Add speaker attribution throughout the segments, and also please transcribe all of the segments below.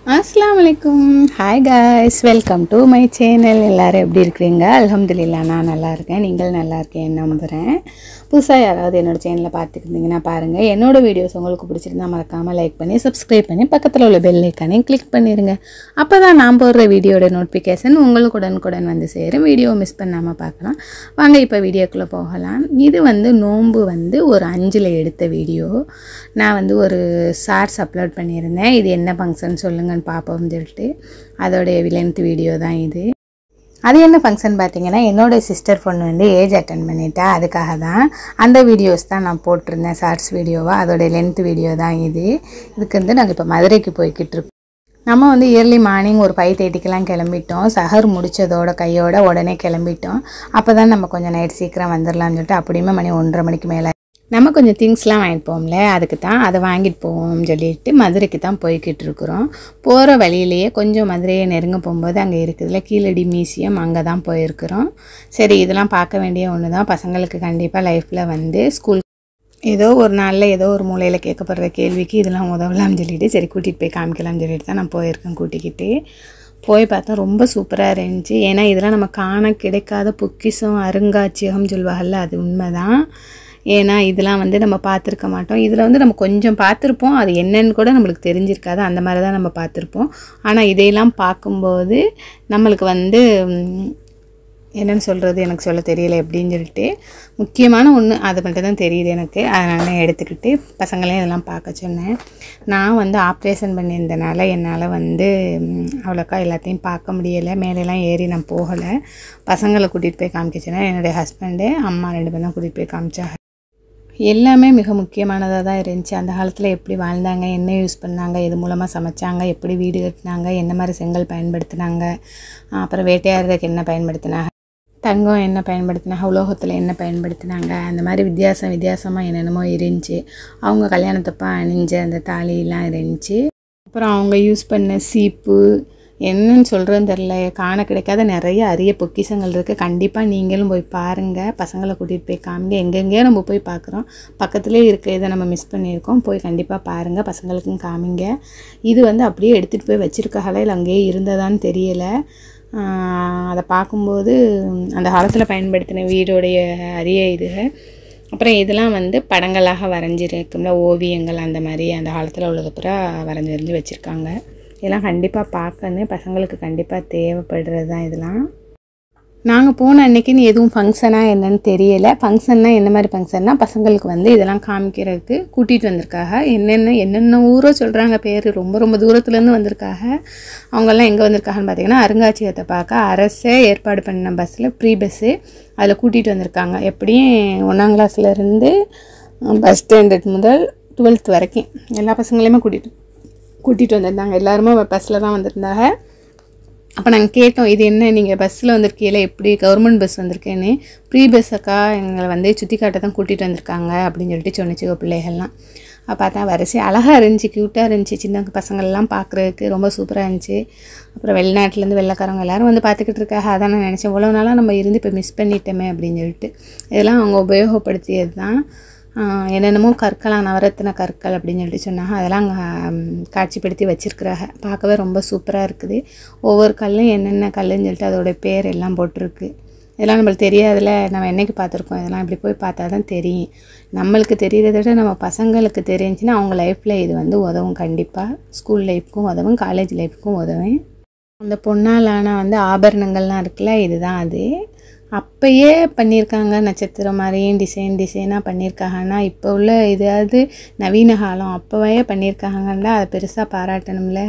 Speaker 1: Assalamualaikum. Hi guys, welcome to my channel. எல்லாரும் எப்படி இருக்கீங்க? அல்ஹம்துலில்லாஹ் நான் நல்லா இருக்கேன். நீங்கள் நல்லா இருக்கேன்னு நம்புறேன். புதுசா யாராவது என்னோட சேனலை பார்த்துக்கிட்டீங்கன்னா பாருங்க. என்னோட வீடியோஸ் உங்களுக்கு பிடிச்சிருந்தா மறக்காம லைக் பண்ணி சப்ஸ்கிரைப் பண்ணி பக்கத்துல உள்ள பெல் ஐகானையும் கிளிக் பண்ணிருங்க. அப்பதான் நான் போடுற வீடியோட நோட்டிஃபிகேஷன் உங்களுக்கு உடனுக்குடன் வந்து சேரும். வீடியோ மிஸ் பண்ணாம பார்க்கலாம். வாங்க இப்போ வீடியோக்குள்ள போகலாம். இது நோன்பு ஒரு 5ல எடுத்த வீடியோ. நான் ஒரு ஷார்ட்ஸ் அப்லோட் பண்ணியிருந்தேன். இது என்ன ஃபங்க்ஷன் சொல்லுங்கன்னு பார்ப்போம்னு சொல்லிட்டு அதோடைய லென்த் வீடியோ தான் இது. அது என்ன ஃபங்க்ஷன் பார்த்தீங்கன்னா, என்னோட சிஸ்டர் பொண்ணு ஏஜ் அட்டன் பண்ணிட்டா. அதுக்காக தான் அந்த வீடியோஸ் தான் நான் போட்டிருந்தேன், ஷார்ட்ஸ் வீடியோவாக. அதோடைய லென்த் வீடியோ தான் இது. இதுக்கு நாங்கள் இப்போ மதுரைக்கு போய்கிட்டு இருக்கோம். நம்ம இயர்லி மார்னிங் ஒரு 5:30க்கெலாம் கிளம்பிட்டோம். சஹர் முடித்ததோட கையோட உடனே கிளம்பிட்டோம். அப்போ தான் நம்ம கொஞ்சம் நைட் சீக்கிரம் வந்துடலாம்னு சொல்லிட்டு அப்படியுமே மணி 1:30 மணிக்கு மேலே நம்ம கொஞ்சம் திங்ஸ்லாம் வாங்கிட்டு போவோம்ல, அதுக்கு தான் அதை வாங்கிட்டு போவோம்னு சொல்லிட்டு மதுரைக்கு தான் போய்கிட்டு இருக்கிறோம். போகிற வழியிலேயே கொஞ்சம் மதுரையை நெருங்க போகும்போது அங்கே இருக்குதுல கீழடி மியூசியம், அங்கே தான் போயிருக்கிறோம். சரி, இதெல்லாம் பார்க்க வேண்டிய ஒன்று தான். பசங்களுக்கு கண்டிப்பாக லைஃப்பில் ஸ்கூல் ஏதோ ஒரு நாளில் ஏதோ ஒரு மூலையில் கேட்கப்படுற கேள்விக்கு இதெல்லாம் உதவலாம்னு சொல்லிட்டு சரி கூட்டிகிட்டு போய் காமிக்கலாம்னு சொல்லிட்டு தான் நான் போயிருக்கேன். கூட்டிக்கிட்டு போய் பார்த்தா ரொம்ப சூப்பராக இருந்துச்சு. ஏன்னா இதெல்லாம் நம்ம காண கிடைக்காத பொக்கிஷம், அருங்காட்சியகம் சொல்வாங்கல்ல, அது உண்மைதான். ஏன்னா இதெல்லாம் நம்ம பார்த்துருக்க மாட்டோம். இதில் நம்ம கொஞ்சம் பார்த்துருப்போம், அது என்னன்னு கூட நம்மளுக்கு தெரிஞ்சிருக்காது. அந்த மாதிரி தான் நம்ம பார்த்துருப்போம். ஆனால் இதையெல்லாம் பார்க்கும்போது நம்மளுக்கு என்னென்னு சொல்கிறது எனக்கு சொல்ல தெரியலை எப்படின்னு சொல்லிட்டு முக்கியமான ஒன்று அது மட்டும் தான் தெரியுது எனக்கு. அதனால் எடுத்துக்கிட்டு பசங்களையும் இதெல்லாம் பார்க்க சொன்னேன். நான் ஆப்ரேஷன் பண்ணியிருந்தனால என்னால் அவ்வளோக்கா எல்லாத்தையும் பார்க்க முடியலை. மேலெல்லாம் ஏறி நான் போகலை. பசங்களை கூட்டிகிட்டு போய் காமிக்க சொன்னேன். என்னுடைய ஹஸ்பண்டு அம்மா 2 பேரும் தான் கூட்டிகிட்டு போய் காமிச்சாங்க. எல்லாமே மிக முக்கியமானதாக தான் இருந்துச்சு. அந்த காலத்தில் எப்படி வாழ்ந்தாங்க, என்ன யூஸ் பண்ணாங்க, எது மூலமாக சமைச்சாங்க, எப்படி வீடு கட்டினாங்க, என்ன மாதிரி செங்கல் பயன்படுத்தினாங்க, அப்புறம் வேட்டையாடுறதுக்கு என்ன பயன்படுத்தினாங்க, தங்கம் என்ன பயன்படுத்தினாங்க, உலோகத்தில் என்ன பயன்படுத்தினாங்க, அந்த மாதிரி வித்தியாசமாக என்னென்னமோ இருந்துச்சு. அவங்க கல்யாணத்தப்போ அணிஞ்ச அந்த தாலியெலாம் இருந்துச்சு. அப்புறம் அவங்க யூஸ் பண்ண சீப்பு, என்னன்னு சொல்கிறேன்னு தெரில, காண கிடைக்காத நிறைய அரிய பொக்கிஷங்கள் இருக்குது. கண்டிப்பாக நீங்களும் போய் பாருங்கள். பசங்களை கூட்டிகிட்டு போய் காமிங்க. எங்கெங்கேயோ நம்ம போய் பார்க்குறோம், பக்கத்துலேயே இருக்க இதை நம்ம மிஸ் பண்ணியிருக்கோம். போய் கண்டிப்பாக பாருங்கள், பசங்களுக்கும் காமிங்க. இது அப்படியே எடுத்துகிட்டு போய் வச்சுருக்காங்களா இல்லை அங்கேயே இருந்ததான்னு தெரியலை. அதை பார்க்கும்போது அந்த காலத்தில் பயன்படுத்தின வீடோடைய அரிய இதுகள், அப்புறம் இதெல்லாம் படங்களாக வரைஞ்சிருக்கும்ல, ஓவியங்கள், அந்த மாதிரி அந்த காலத்தில் உள்ளது பூரா வரைஞ்சி வச்சுருக்காங்க. இதெல்லாம் கண்டிப்பாக பார்க்கணும். பசங்களுக்கு கண்டிப்பாக தேவைப்படுறது தான் இதெல்லாம். நாங்கள் போன அன்றைக்கின்னு எதுவும் ஃபங்க்ஷனாக என்னன்னு தெரியலை. ஃபங்க்ஷன்னா என்ன மாதிரி ஃபங்க்ஷன்னா, பசங்களுக்கு இதெல்லாம் காமிக்கிறதுக்கு கூட்டிகிட்டு வந்திருக்காங்க. என்னென்ன ஊரோ சொல்கிறாங்க பேர், ரொம்ப தூரத்துலேருந்து வந்திருக்காங்க. அவங்கெல்லாம் எங்கே வந்திருக்காங்கன்னு பார்த்தீங்கன்னா, அருங்காட்சியகத்தை பார்க்க அரசே ஏற்பாடு பண்ண பஸ்ஸில் ஃப்ரீ பஸ்ஸு அதில் கூட்டிகிட்டு வந்திருக்காங்க. எப்படியும் 1ஆம் கிளாஸ்லேருந்து பஸ் ஸ்டாண்டர்ட் முதல் 12th வரைக்கும் எல்லா பசங்களையுமே கூட்டிகிட்டு வந்திருந்தாங்க. எல்லாருமே பஸ்ஸில் தான் வந்திருந்தாங்க. அப்போ நாங்கள் கேட்டோம், இது என்ன நீங்கள் பஸ்ஸில் வந்திருக்கீங்களே, எப்படி கவர்மெண்ட் பஸ் வந்திருக்கேன்னு. ஃப்ரீ பஸ் அக்கா, எங்களை சுற்றி காட்ட தான் கூட்டிகிட்டு வந்திருக்காங்க அப்படின்னு சொல்லிட்டு சொன்னிச்சுக்கோ பிள்ளைகள்லாம். பார்த்தா வரிசை அழகாக இருந்துச்சு, க்யூட்டாக இருந்துச்சு. சின்ன பசங்கள்லாம் பார்க்குறதுக்கு ரொம்ப சூப்பராக இருந்துச்சு. அப்புறம் வெளிநாட்டிலேருந்து வெள்ளைக்காரங்க எல்லோரும் பார்த்துக்கிட்டு இருக்காங்க. அதான் நான் நினச்சேன், இவ்வளோ நாளாக நம்ம இருந்து இப்போ மிஸ் பண்ணிட்டோமே அப்படின்னு சொல்லிட்டு. இதெல்லாம் அவங்க உபயோகப்படுத்தியது தான். என்னென்னமோ கற்களாம், நவரத்தின கற்கள் அப்படின்னு சொல்லிட்டு சொன்னாங்க. அதெல்லாம் அங்கே காட்சிப்படுத்தி வச்சுருக்குறாங்க. பார்க்கவே ரொம்ப சூப்பராக இருக்குது. ஒவ்வொரு கல்லும் என்னென்ன கல்லுன்னு சொல்லிட்டு அதோடய பேர் எல்லாம் போட்டிருக்கு. இதெல்லாம் நம்மளுக்கு தெரியாதுல்ல, நம்ம என்றைக்கு பார்த்துருக்கோம். இதெல்லாம் இப்படி போய் பார்த்தா தான் தெரியும். நம்மளுக்கு தெரிகிறத விட நம்ம பசங்களுக்கு தெரிஞ்சுன்னா அவங்க லைஃப்பில் இது உதவும். கண்டிப்பாக ஸ்கூல் லைஃப்க்கும் உதவும், காலேஜ் லைஃப்க்கும் உதவும். அந்த பொன்னாலான ஆபரணங்கள்லாம் இருக்குல்ல, இதுதான் அது. அப்போயே பண்ணியிருக்காங்க, நட்சத்திரம் மாதிரியும் டிசைனாக பண்ணியிருக்காங்கன்னா, இப்போ உள்ள இதாவது நவீன காலம், அப்போவே பண்ணியிருக்காங்கன்னா அதை பெருசாக பாராட்டணும்ல.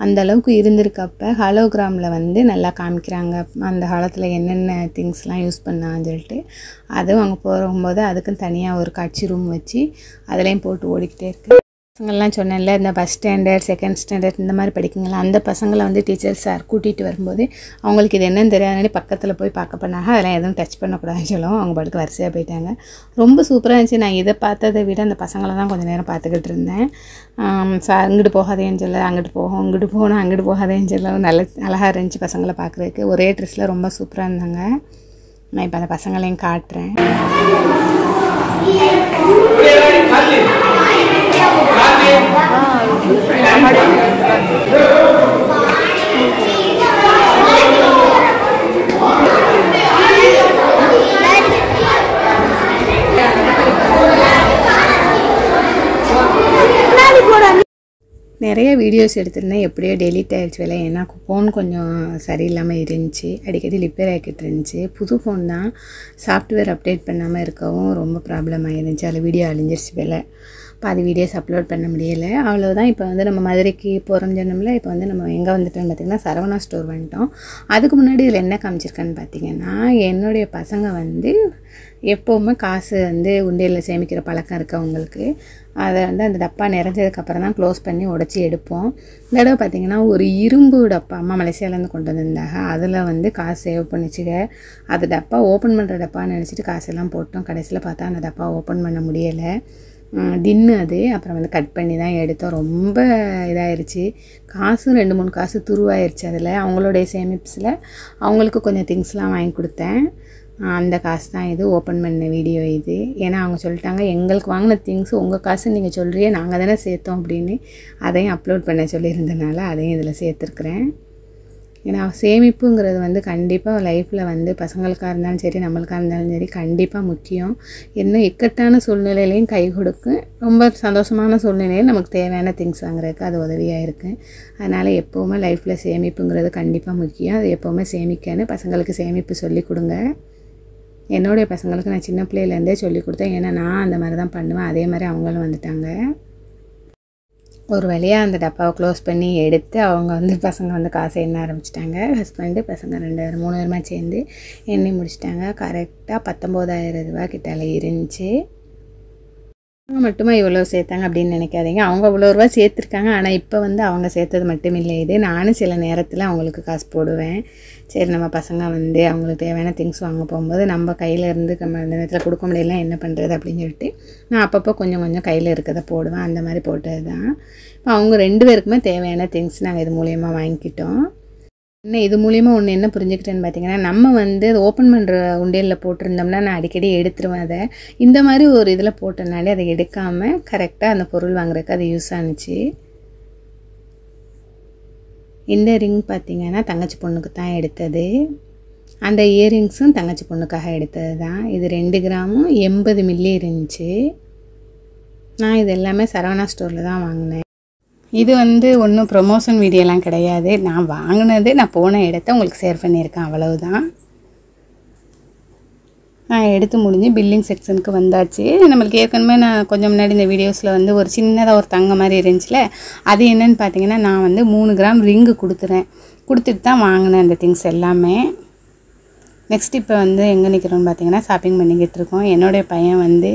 Speaker 1: அந்தளவுக்கு இருந்திருக்கு. அப்போ ஹாலோகிராமில் நல்லா காமிக்கிறாங்க அந்த காலத்தில் என்னென்ன திங்ஸ்லாம் யூஸ் பண்ணான்னு சொல்லிட்டு. அதுவும் அங்கே போகும்போது அதுக்குன்னு தனியாக ஒரு காட்சி ரூம் வச்சு அதுலேயும் போட்டு ஓடிக்கிட்டே இருக்குது. பசங்கள்லாம் சொன்னேன்ல, இந்த ஃபஸ்ட் ஸ்டாண்டர்ட், செகண்ட் ஸ்டாண்டர்ட் இந்த மாதிரி படிக்குங்களா, அந்த பசங்களை டீச்சர் சார் கூட்டிகிட்டு வரும்போது அவங்களுக்கு இது என்னன்னு தெரியாதுனாடி பக்கத்தில் போய் பார்க்க பண்ணாங்க. அதெல்லாம் எதுவும் டச் பண்ணக்கூடாதுன்னு சொல்லுவோம். அவங்க பாட்டுக்கு வரிசையாக போயிட்டாங்க. ரொம்ப சூப்பராக இருந்துச்சு. நான் இதை பார்த்ததை விட அந்த பசங்களை தான் கொஞ்சம் நேரம் பார்த்துக்கிட்டு இருந்தேன். சார் இங்கிட்டு போகாதேன்னு சொல்ல, அங்கிட்டு போகும், இங்கிட்டு போகணும், அங்கிட்டு போகாதேன்னு சொல்ல, அழகாக இருந்துச்சு பசங்களை பார்க்குறதுக்கு. ஒரே ட்ரெஸ்ஸில் ரொம்ப சூப்பராக இருந்தாங்க. நான் இப்போ அந்த பசங்களையும் காட்டுறேன்.
Speaker 2: Gracias.
Speaker 1: நிறைய வீடியோஸ் எடுத்திருந்தேன், எப்படியோ டெலீட் ஆகிடுச்சு வேலை. ஏன்னா ஃபோன் கொஞ்சம் சரியில்லாமல் இருந்துச்சு, அடிக்கடி ரிப்பேர் ஆகிக்கிட்டு இருந்துச்சு. புது ஃபோன் தான், சாஃப்ட்வேர் அப்டேட் பண்ணாமல் இருக்கவும் ரொம்ப ப்ராப்ளம் ஆகிருந்துச்சு. அதில் வீடியோ அழிஞ்சிருச்சு வேலை. பாதி வீடியோஸ் அப்லோட் பண்ண முடியலை, அவ்வளோதான். இப்போ வந்து நம்ம மதுரைக்கு போகிறோம் சொன்னோம்ல. இப்போ வந்து நம்ம எங்கே வந்துட்டோம்னு பார்த்திங்கன்னா சரவணா ஸ்டோர் வந்துட்டோம். அதுக்கு முன்னாடி இதில் என்ன காமிச்சிருக்கேன்னு பார்த்திங்கன்னா, என்னுடைய பசங்க வந்து எப்போவுமே காசு வந்து உண்டியலில் சேமிக்கிற பழக்கம் இருக்குது அவங்களுக்கு. அதை வந்து அந்த டப்பா நிறைஞ்சதுக்கப்புறம் தான் க்ளோஸ் பண்ணி உடச்சி எடுப்போம். இந்த தடவை பார்த்திங்கன்னா ஒரு இரும்பு டப்பா அம்மா மலேசியாவிலேருந்து கொண்டு வந்திருந்தாங்க. அதில் வந்து காசு சேவ் பண்ணிச்சுக்க. அது டப்பா ஓப்பன் பண்ணுற டப்பான்னு நினச்சிட்டு காசெல்லாம் போட்டோம். கடைசியில் பார்த்தா அந்த டப்பா ஓப்பன் பண்ண முடியலை. டின்னு அது. அப்புறம் வந்து கட் பண்ணி தான் எடுத்தோம். ரொம்ப இதாகிடுச்சு. காசும் 2-3 காசு துருவாயிருச்சு. அதில் அவங்களுடைய சேமிப்ஸில் அவங்களுக்கு கொஞ்சம் திங்ஸ்லாம் வாங்கி கொடுத்தேன். அந்த காசு தான் இது. ஓப்பன் பண்ண வீடியோ இது. ஏன்னா அவங்க சொல்லிட்டாங்க, எங்களுக்கு வாங்கின திங்ஸ் உங்கள் காசு நீங்கள் சொல்கிறியே, நாங்கள் தானே சேர்த்தோம் அப்படின்னு. அதையும் அப்லோட் பண்ண சொல்லியிருந்தனால அதையும் இதில் சேர்த்துருக்குறேன். ஏன்னா சேமிப்புங்கிறது வந்து கண்டிப்பாக லைஃப்பில் வந்து பசங்களுக்காக இருந்தாலும் சரி, நம்மளுக்காக இருந்தாலும் சரி, கண்டிப்பாக முக்கியம். இன்னும் இக்கட்டான சூழ்நிலையிலையும் கை கொடுக்கும். ரொம்ப சந்தோஷமான சூழ்நிலையில் நமக்கு தேவையான திங்ஸ் வாங்குறதுக்கு அது உதவியாக இருக்குது. அதனால் எப்போவுமே லைஃப்பில் சேமிப்புங்கிறது கண்டிப்பாக முக்கியம். அது எப்போவுமே சேமிக்கன்னு பசங்களுக்கு சேமிப்பு சொல்லி கொடுங்க. என்னுடைய பசங்களுக்கு நான் சின்ன பிள்ளையிலேருந்தே சொல்லி கொடுத்தேன். ஏன்னா நான் அந்த மாதிரி தான் பண்ணுவேன். அதே மாதிரி அவங்களும் வந்துட்டாங்க. ஒரு வழியாக அந்த டப்பாவை க்ளோஸ் பண்ணி எடுத்து அவங்க வந்து பசங்க வந்து காசை எண்ண ஆரம்பிச்சிட்டாங்க. ஹஸ்பண்டு பசங்க 2 பேர் 3 பேருமா சேர்ந்து எண்ணி முடிச்சிட்டாங்க. கரெக்டாக 19,000 ரூபா கிட்டால இருந்துச்சு. அவங்க மட்டுமா இவ்வளோ சேர்த்தாங்க அப்படின்னு நினைக்காதீங்க. அவங்க இவ்வளோ ரூபா சேர்த்துருக்காங்க. ஆனால் இப்போ வந்து அவங்க சேர்த்தது மட்டும் இல்லை இது. நானும் சில நேரத்தில் அவங்களுக்கு காசு போடுவேன். சரி, நம்ம பசங்க வந்து அவங்களுக்கு தேவையான திங்ஸ் வாங்க போகும்போது நம்ம கையில் இருந்து நம்ம அந்த நேரத்தில் கொடுக்க முடியலாம், என்ன பண்ணுறது அப்படின்னு சொல்லிட்டு நான் அப்பப்போ கொஞ்சம் கொஞ்சம் கையில் இருக்கிறத போடுவேன். அந்த மாதிரி போட்டது தான். இப்போ அவங்க 2 பேருக்குமே தேவையான திங்ஸ் நாங்கள் இது மூலயமா வாங்கிக்கிட்டோம். இன்னும் இது மூலிமா ஒன்று என்ன புரிஞ்சுக்கிட்டேன்னு பார்த்தீங்கன்னா, நம்ம வந்து அது ஓப்பன் பண்ணுற உண்டியலில் போட்டிருந்தோம்னா நான் அடிக்கடி எடுத்துருவேன். அதை இந்த மாதிரி ஒரு இதில் போட்டனாலே அதை எடுக்காமல் கரெக்டாக அந்த பொருள் வாங்குறதுக்கு அது யூஸ் ஆணுச்சு. இந்த ரிங் பார்த்திங்கன்னா தங்கச்சி பொண்ணுக்கு தான் எடுத்தது. அந்த இயரிங்ஸும் தங்கச்சி பொண்ணுக்காக எடுத்தது தான். இது 2 கிராமும் 80 மில்லி இருந்துச்சு. நான் இது எல்லாமே சரவணா ஸ்டோரில் தான் வாங்கினேன். இது வந்து ஒன்றும் ப்ரொமோஷன் வீடியோலாம் கிடையாது. நான் வாங்கினது, நான் போன இடத்த உங்களுக்கு ஷேர் பண்ணியிருக்கேன், அவ்வளவுதான். நான் எடுத்து முடிஞ்சு பில்லிங் செக்ஷனுக்கு வந்தாச்சு. நம்மளுக்கு ஏற்கனவே நான் கொஞ்சம் முன்னாடி இந்த வீடியோஸில் வந்து ஒரு சின்னதாக ஒரு தங்க மாதிரி இருந்துச்சுல, அது என்னென்னு பார்த்தீங்கன்னா, நான் வந்து 3 கிராம் ரிங்கு கொடுத்துட்டு தான் வாங்கினேன் அந்த திங்ஸ் எல்லாமே. நெக்ஸ்ட் இப்போ வந்து எங்கே நிற்கிறோன்னு பார்த்தீங்கன்னா ஷாப்பிங் பண்ணிக்கிட்டு இருக்கோம். என்னுடைய பையன் வந்து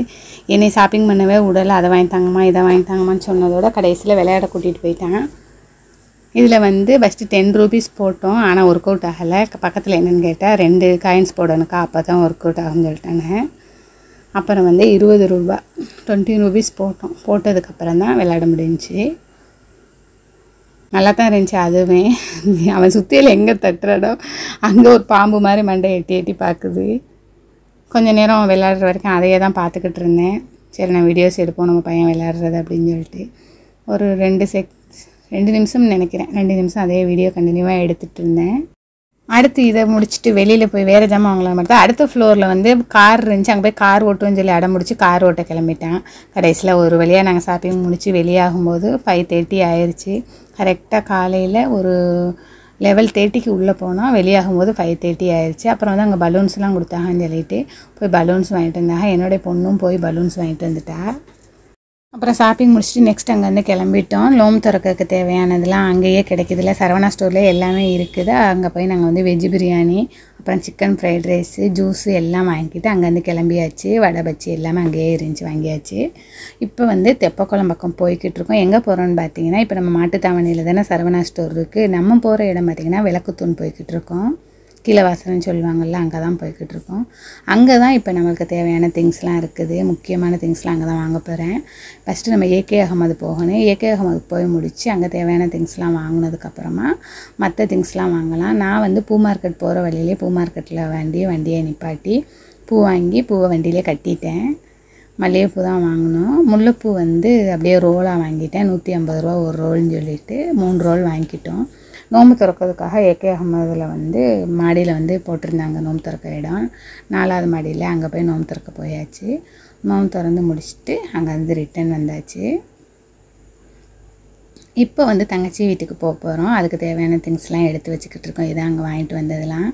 Speaker 1: என்னை ஷாப்பிங் பண்ணவே விடலை. அதை வாங்கி தாங்கம்மா, இதை வாங்கி தாங்கம்மான்னு சொன்னதோட கடைசியில் விளையாட கூட்டிகிட்டு போயிட்டான். இதில் வந்து ஃபஸ்ட்டு 10 ரூபீஸ் போட்டோம். ஆனால் ஒர்க் அவுட் ஆகலை. பக்கத்தில் என்னென்னு கேட்டால் 2 காயின்ஸ் போடணுக்கா, அப்போ தான் ஒர்க் அவுட் ஆகும்னு சொல்லிட்டாங்க. அப்புறம் வந்து 20 ரூபா 20 ரூபீஸ் போட்டோம். போட்டதுக்கப்புறம் தான் விளையாட முடிஞ்சிச்சு. நல்லா தான் இருந்துச்சு. அதுவே அவன் சுற்றியில் எங்கே தட்டுறாடோ அங்கே ஒரு பாம்பு மாதிரி மண்டை எட்டி எட்டி பார்க்குது. கொஞ்சம் நேரம் விளையாடுற வரைக்கும் அதையே தான் பார்த்துக்கிட்டு இருந்தேன். சரி, நான் வீடியோஸ் எடுப்போம் நம்ம பையன் விளையாடுறது அப்படின்னு சொல்லிட்டு ஒரு 2 நிமிஷம் நினைக்கிறேன், 2 நிமிஷம் அதே வீடியோ கண்டினியூவாக எடுத்துகிட்டு இருந்தேன். அடுத்து இதை முடிச்சுட்டு வெளியில் போய் வேறு ஜாமான் வாங்கலாம் மட்டும். அடுத்த ஃப்ளோரில் வந்து கார் இருந்துச்சு. அங்கே போய் கார் ஓட்டுவோன்னு சொல்லி அடம் முடிச்சு கார் ஓட்ட கிளம்பிட்டேன். கடைசியில் ஒரு வழியாக நாங்கள் ஷாப்பிங் முடித்து வெளியாகும்போது 5:30 ஆயிடுச்சு. கரெக்டாக காலையில் ஒரு 11:30க்கு உள்ளே போனால் வெளியாகும்போது 5:30 ஆயிடுச்சு. அப்புறம் வந்து அங்கே பலூன்ஸ்லாம் கொடுத்தாங்கன்னு சொல்லிட்டு போய் பலூன்ஸ் வாங்கிட்டு வந்தாங்க. என்னுடைய பொண்ணும் போய் பலூன்ஸ் வாங்கிட்டு வந்துட்டா. அப்புறம் ஷாப்பிங் முடிச்சுட்டு நெக்ஸ்ட் அங்கேருந்து கிளம்பிட்டோம். நோம்பு திறக்கிறதுக்கு தேவையானதெல்லாம் அங்கேயே கிடைக்குதுல்ல, சரவணா ஸ்டோர்லேயே எல்லாமே இருக்குது. அங்கே போய் நாங்கள் வந்து வெஜ் பிரியாணி, அப்புறம் சிக்கன் ஃப்ரைட் ரைஸு, ஜூஸு எல்லாம் வாங்கிக்கிட்டு அங்கேருந்து கிளம்பியாச்சு. வடை பச்சி எல்லாமே அங்கேயே இருந்துச்சு, வாங்கியாச்சு. இப்போ வந்து தெப்பக்குளம் பக்கம் போய்கிட்டு இருக்கோம். எங்கே போகிறோன்னு பார்த்தீங்கன்னா, இப்போ நம்ம மாட்டுத்தாவணியில் தானே சரவணா ஸ்டோர் இருக்குது. நம்ம போகிற இடம் பார்த்திங்கன்னா விளக்குத்தூண் போய்கிட்டு இருக்கோம். கீழவாசல்னு சொல்லுவாங்கள்ல, அங்கே தான் போய்கிட்டு இருக்கோம். அங்கே தான் இப்போ நம்மளுக்கு தேவையான திங்ஸ்லாம் இருக்குது. முக்கியமான திங்ஸ்லாம் அங்கே தான் வாங்க போகிறேன். ஃபஸ்ட்டு நம்ம ஏகே அகமது போகணும். ஏகே அகமது போய் முடித்து அங்கே தேவையான திங்ஸ்லாம் வாங்கினதுக்கப்புறமா மற்ற திங்ஸ்லாம் வாங்கலாம். நான் வந்து பூ மார்க்கெட் போகிற வழியிலே பூ மார்க்கெட்டில் வண்டியை நிப்பாட்டி பூ வாங்கி பூவை வண்டியிலே கட்டிட்டேன். மல்லிகைப்பூ தான் வாங்கினோம். முல்லைப்பூ வந்து அப்படியே ரோலாக வாங்கிட்டேன். 150 ரூபா ஒரு ரோல்னு சொல்லிட்டு 3 ரோல் வாங்கிக்கிட்டோம். நோம்பு திறக்கிறதுக்காக ஏகே அகமதில் வந்து மாடியில் வந்து போட்டிருந்தாங்க நோம்பு திறக்கிற இடம். 4வது மாடியில் அங்கே போய் நோம்பு திறக்க போயாச்சு. நோம்பு திறந்து முடிச்சுட்டு அங்கே வந்து ரிட்டன் வந்தாச்சு. இப்போ வந்து தங்கச்சி வீட்டுக்கு போகிறோம். அதுக்கு தேவையான திங்ஸ்லாம் எடுத்து வச்சுக்கிட்டு இருக்கோம். இதான் அங்கே வாங்கிட்டு வந்ததெல்லாம்.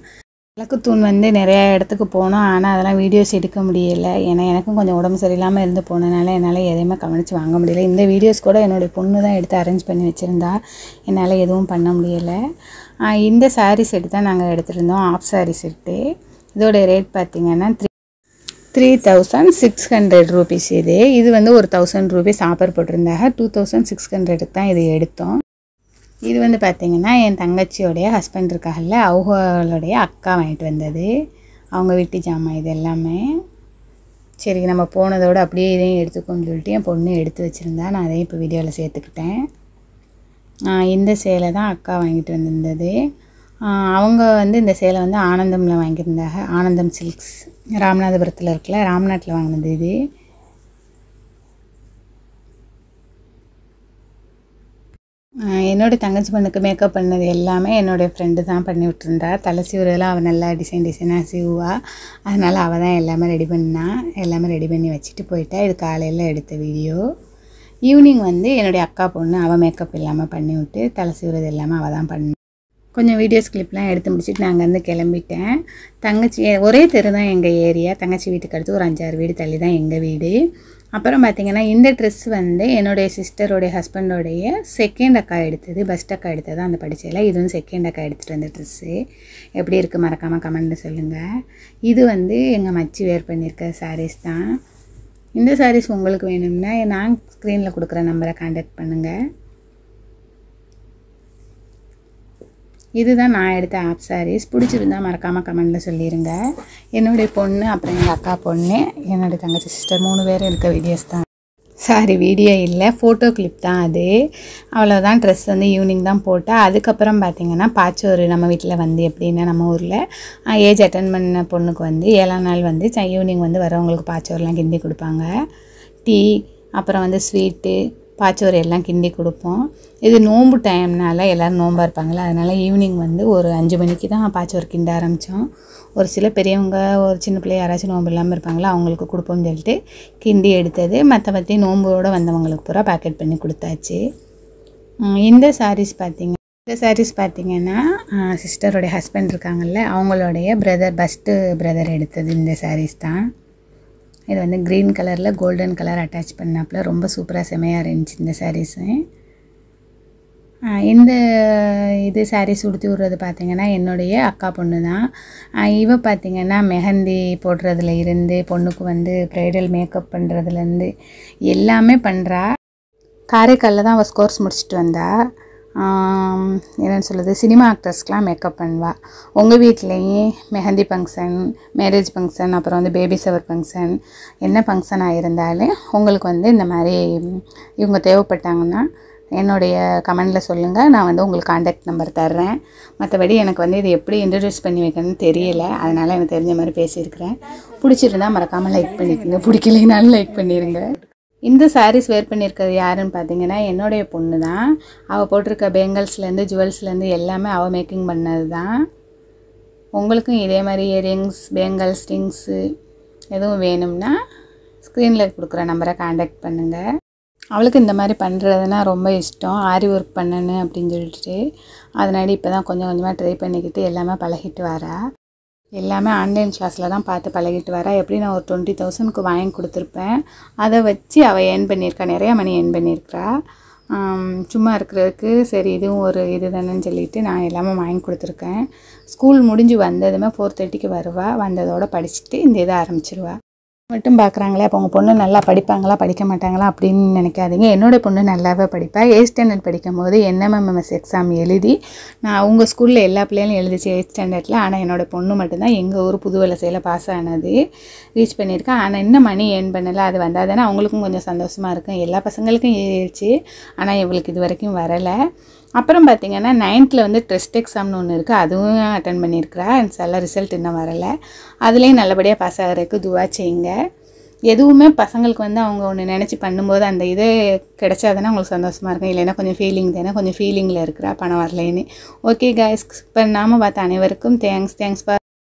Speaker 1: விளக்குத்தூண் வந்து நிறையா இடத்துக்கு போனோம். ஆனால் அதெல்லாம் வீடியோஸ் எடுக்க முடியலை. ஏன்னா எனக்கும் கொஞ்சம் உடம்பு சரியில்லாமல் இருந்து போனதுனால என்னால் எதையுமே கவனித்து வாங்க முடியல. இந்த வீடியோஸ் கூட என்னுடைய பொண்ணு தான் எடுத்து அரேஞ்ச் பண்ணி வச்சுருந்தா. என்னால் எதுவும் பண்ண முடியலை. இந்த சாரீ செட்டு தான் நாங்கள் எடுத்துருந்தோம். Of saree set. இதோடைய ரேட் பார்த்திங்கன்னா 3600 ரூபீஸ். இது வந்து ஒரு 1000 ரூபீஸ் ஆஃபர் போட்டிருந்தாங்க. 2600 தான் இது எடுத்தோம். இது வந்து பார்த்திங்கன்னா என் தங்கச்சியோடைய ஹஸ்பண்ட் இருக்காங்கல்ல, அவங்களுடைய அக்கா வாங்கிட்டு வந்தது. அவங்க வீட்டு ஜாமான் இது எல்லாமே. சரி நம்ம போனதோடு அப்படியே இதையும் எடுத்துக்கோன்னு சொல்லிட்டு என் பொண்ணு எடுத்து வச்சுருந்தா. நான் அதையும் இப்போ வீடியோவில் சேர்த்துக்கிட்டேன். இந்த சேலை தான் அக்கா வாங்கிட்டு வந்திருந்தது. அவங்க வந்து இந்த சேலை வந்து ஆனந்தமில் வாங்கியிருந்தாங்க. ஆனந்தம் சில்க்ஸ் ராமநாதபுரத்தில் இருக்குல்ல, ராம்நாட்டில் வாங்கினது இது. என்னோடய தங்கச்சி பொண்ணுக்கு மேக்கப் பண்ணது எல்லாமே என்னோடய ஃப்ரெண்டு தான் பண்ணி விட்டுருந்தா. தலை சீவுறதெல்லாம் அவள் நல்லா டிசைனாக சீவுவா. அதனால் அவள் தான் எல்லாமே ரெடி பண்ணி வச்சுட்டு போயிட்டா. இது காலையில் எடுத்த வீடியோ. ஈவினிங் வந்து என்னுடைய அக்கா பொண்ணு அவள் மேக்கப் இல்லாமல் பண்ணி விட்டு தலை சீவுறது எல்லாமே அவள் தான் பண்ண. கொஞ்சம் வீடியோஸ் கிளிப்லாம் எடுத்து முடிச்சுட்டு நான் அங்கேருந்து கிளம்பிட்டேன். தங்கச்சி ஒரே தெரு தான் எங்கள் ஏரியா. தங்கச்சி வீட்டுக்கு அடுத்து ஒரு 5-6 வீடு தள்ளி தான் எங்கள் வீடு. அப்புறம் பார்த்திங்கன்னா இந்த ட்ரெஸ் வந்து என்னுடைய சிஸ்டருடைய ஹஸ்பண்டோடைய செகண்ட் அக்கா எடுத்தது. ஃபஸ்ட் அக்கா எடுத்தது அந்த படிச்சதில். இதுவும் செகண்ட் அக்கா எடுத்துகிட்டு வந்த ட்ரெஸ்ஸு. எப்படி இருக்குது மறக்காமல் கமெண்ட்டில் சொல்லுங்கள். இது வந்து எங்கள் மச்சி வேர் பண்ணியிருக்க சாரீஸ் தான். இந்த சாரீஸ் உங்களுக்கு வேணும்னா நான் ஸ்க்ரீனில் கொடுக்குற நம்பரை கான்டாக்ட் பண்ணுங்கள். இதுதான் நான் எடுத்த ஆப் சாரீஸ். பிடிச்சிருந்தா மறக்காமல் கமெண்டில் சொல்லிடுங்க. என்னுடைய பொண்ணு, அப்புறம் எங்கள் அக்கா பொண்ணு, என்னுடைய தங்கச்சி சிஸ்டர் 3 பேர் இருக்க வீடியோஸ் தான். சாரி, வீடியோ இல்லை, ஃபோட்டோ கிளிப் தான் அது. அவ்வளோதான். ட்ரெஸ் வந்து ஈவினிங் தான் போட்டால். அதுக்கப்புறம் பார்த்திங்கன்னா பாச்சோறு நம்ம வீட்டில் வந்து எப்படின்னா நம்ம ஊரில் ஏஜ் அட்டன் பண்ண பொண்ணுக்கு வந்து 7ஆம் நாள் வந்து ஈவினிங் வந்து வரவங்களுக்கு பாச்சோறுலாம் கிண்டி கொடுப்பாங்க. டீ, அப்புறம் வந்து ஸ்வீட்டு, பாச்சோறு எல்லாம் கிண்டி கொடுப்போம். இது நோன்பு டைம்னால எல்லோரும் நோம்பாக இருப்பாங்களா, அதனால் ஈவினிங் வந்து ஒரு 5 மணிக்கு தான் பாச்சோறு கிண்ட ஆரம்பித்தோம். ஒரு சில பெரியவங்க, ஒரு சின்ன பிள்ளை யாராச்சும் நோம்பு இல்லாமல் இருப்பாங்களா, அவங்களுக்கு கொடுப்போம்னு சொல்லிட்டு கிண்டி எடுத்தது. மற்றபடி நோம்போடு வந்தவங்களுக்கு பூரா பேக்கெட் பண்ணி கொடுத்தாச்சு. இந்த சாரீஸ் பார்த்திங்கன்னா சிஸ்டருடைய ஹஸ்பண்ட் இருக்காங்கல்ல, அவங்களுடைய ஃபஸ்ட்டு பிரதர் எடுத்தது இந்த சாரீஸ் தான். இது வந்து க்ரீன் கலரில் கோல்டன் கலர் அட்டாச் பண்ணாப்புல ரொம்ப சூப்பராக செமையாக இருந்துச்சு இந்த சாரீஸு. இந்த இது சாரீஸ் உடுத்தி விட்றது பார்த்திங்கன்னா என்னுடைய அக்கா பொண்ணு தான். இவ பார்த்திங்கன்னா மெஹந்தி போடுறதுல இருந்து பொண்ணுக்கு வந்து ப்ரைடல் மேக்கப் பண்ணுறதுலேருந்து எல்லாமே பண்ணுறா. காரைக்காலில் தான் அவள் கோர்ஸ் முடிச்சுட்டு வந்தா. என்னென்னு சொல்லுது, சினிமா ஆக்டர்ஸ்க்கெலாம் மேக்கப் பண்ணுவாள். உங்கள் வீட்லேயும் மெஹந்தி ஃபங்க்ஷன், மேரேஜ் ஃபங்க்ஷன், அப்புறம் வந்து பேபி ஷவர் ஃபங்க்ஷன், என்ன ஃபங்க்ஷனாக இருந்தாலும் உங்களுக்கு வந்து இந்த மாதிரி இவங்க தேவைப்பட்டாங்கன்னா என்னுடைய கமெண்டில் சொல்லுங்கள். நான் வந்து உங்களுக்கு கான்டாக்ட் நம்பர் தர்றேன். மற்றபடி எனக்கு வந்து இது எப்படி இன்ட்ரடியூஸ் பண்ணி வைக்கணும்னு தெரியல, அதனால் எனக்கு தெரிஞ்ச மாதிரி பேசியிருக்கிறேன். பிடிச்சிருந்தா மறக்காமல் லைக் பண்ணிக்கோங்க, பிடிக்கலைனாலும் லைக் பண்ணிடுங்க. இந்த சாரீஸ் வேர் பண்ணியிருக்கிறது யாருன்னு பார்த்தீங்கன்னா என்னுடைய பொண்ணு தான். அவள் போட்டிருக்க பேங்கிள்ஸ்லேருந்து ஜுவல்ஸ்லேருந்து எல்லாமே அவள் மேக்கிங் பண்ணது தான். உங்களுக்கும் இதே மாதிரி இயரிங்ஸ், பேங்கிள்ஸ், ரிங்ஸு எதுவும் வேணும்னா ஸ்க்ரீனில் கொடுக்குற நம்பரை கான்டாக்ட் பண்ணுங்கள். அவளுக்கு இந்த மாதிரி பண்ணுறதுனா ரொம்ப இஷ்டம். ஆரி ஒர்க் பண்ணணும் அப்படின்னு சொல்லிட்டு அதனால இப்போ தான் கொஞ்சம் கொஞ்சமாக ட்ரை பண்ணிக்கிட்டு எல்லாமே பழகிட்டு வரா. எல்லாமே ஆன்லைன் கிளாஸில் தான் பார்த்து பழகிட்டு வரா. எப்படி நான் ஒரு 20,000க்கு வாங்கி கொடுத்துருப்பேன். அதை வச்சு அவள் ஏர்ன் பண்ணியிருக்கா, நிறையா மணி ஏர்ன் பண்ணியிருக்கிறா. சும்மா இருக்கிறதுக்கு சரி இதுவும் ஒரு இது தானேன்னு சொல்லிவிட்டு நான் எல்லாமே வாங்கி கொடுத்துருக்கேன். ஸ்கூல் முடிஞ்சு வந்ததுமே 4:30க்கு வருவா. வந்ததோடு படிச்சுட்டு இந்த இதை ஆரம்பிச்சிருவா. மட்டும் பார்க்குறாங்களே, அப்போ உங்கள் பொண்ணு நல்லா படிப்பாங்களா படிக்க மாட்டாங்களா அப்படின்னு நினைக்காதீங்க. என்னோடய பொண்ணு நல்லாவே படிப்பேன். 8th ஸ்டாண்டர்ட் படிக்கும் போது NMMS எக்ஸாம் எழுதி நான் உங்கள் ஸ்கூலில் எல்லா பிள்ளைகளும் எழுதிச்சு 8th ஸ்டாண்டர்டில். ஆனால் என்னோடய பொண்ணு மட்டும்தான் எங்கள் ஊர் புதுவலசையில் பாஸ் ஆனது, ரீச் பண்ணியிருக்கேன். ஆனால் இன்னும் மணி ஏர்ன் பண்ணலை. அது வந்தால் தானே அவங்களுக்கும் கொஞ்சம் சந்தோஷமாக இருக்கும். எல்லா பசங்களுக்கும் ஏறிடுச்சு, ஆனால் இவளுக்கு இது வரைக்கும் வரலை. அப்புறம் பார்த்திங்கன்னா 9th வந்து டெஸ்ட் எக்ஸாம்னு ஒன்று இருக்குது, அதுவும் அட்டன் பண்ணியிருக்கிறா. சில ரிசல்ட் இன்னும் வரலை. அதுலேயும் நல்லபடியாக பாஸ் ஆகிறதுக்கு துவா செய்யுங்க. எதுவுமே பசங்களுக்கு வந்து அவங்க ஒன்று நினச்சி பண்ணும்போது அந்த இது கிடைச்சா தானே அவங்களுக்கு சந்தோஷமாக இருக்கும். இல்லைன்னா கொஞ்சம் ஃபீலிங் தானே, கொஞ்சம் ஃபீலிங்கில் இருக்கிறா பணம் வரலைன்னு. ஓகே காய்ஸ், இப்போ நாம பார்த்த அனைவருக்கும் தேங்க்ஸ்.